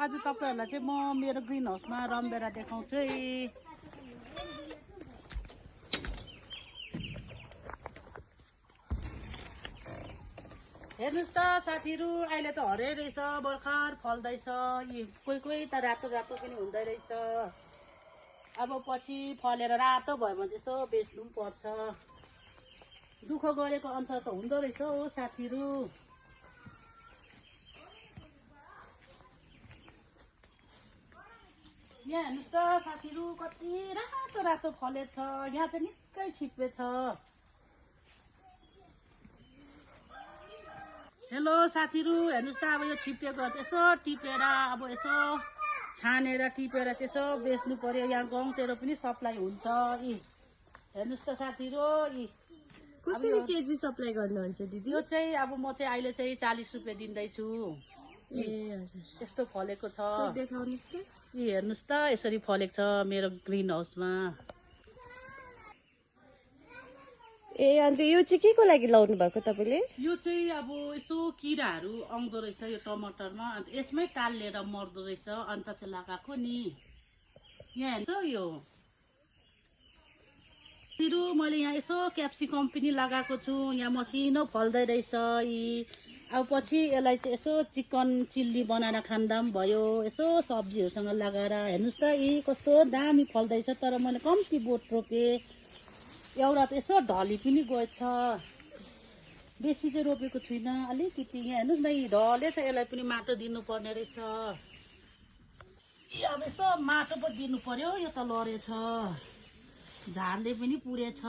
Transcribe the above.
आज तपाईहरुलाई चाहिँ म मेरो ग्रीन हाउसमा रमभेडा देखाउँछु है। हेर्नुस् त साथीहरु, अहिले त हरियो रहेछ, भर्खर फल्दैछ। यी कोही कोही त रातो रातो पनि हुँदै रहेछ। अब पछि फलेर रातो भयो भने यसो बेच्नु पनि पर्छ। दुःख गरेको अनुसार त हुँदो रहेछ हो साथीहरु। यहाँ हेर्नुस् त साथीहरु, कति रातो रातो फलेछ। यहाँ चाहिँ निकै छिप्पेछ। हेलो साथीहरु, हेर्नुस् त अब यो छिप्पेको यसो टिपेर अब यसो छानेर टिपेर चाहिँ यसो बेच्नु पर्यो। यहाँ गाउँतिर पनि सप्लाई हुन्छ। यी हेर्नुस् त साथीहरु, यी कसरी केजी सप्लाई गर्नुहुन्छ दिदी? यो चाहिँ अब म चाहिँ अहिले चाहिँ 40 रुपैयाँ दिँदैछु। ए हजुर, यस्तो फलेको छ। देखाउनुस् त। यी हेर्नुस् त, यसरी फलेको छ मेरो ग्रीन हाउसमा। ए अन्त यो चाहिँ के को लागि लाउनु भएको तपाईले? यो चाहिँ अब यसो किराहरू आउँदो रहेछ यो टमाटरमा, अन्त यसमै टालेर मर्दो रहेछ, अन्त चाहिँ लगाएको नि। यहाँ हेर्छ यो तिरु, मैले यहाँ यसो क्याप्सिकम पनि लगाएको छु। यहाँ मसिनो फल्दै रहेछ। यी अब पछि यसलाई चाहिँ यसो चिकन चिल्ली बनाएर खाँदा पनि भयो, यसो सब्जीहरूसँग लगाएर। हेर्नुस् त यी कस्तो दामी फल्दैछ। तर मैले कम्ती बोट रोपेँ, एउटा त यसो ढली पनि गएछ। बेसी चाहिँ रोपेको छुइनँ, अलिकति। यहाँ हेर्नुस् न, यी ढलेछ, यसलाई पनि माटो दिनुपर्ने रहेछ। अब यसो माटो पो दिनु पर्यो, यो त लडेछ, झारले पनि पुरेछ।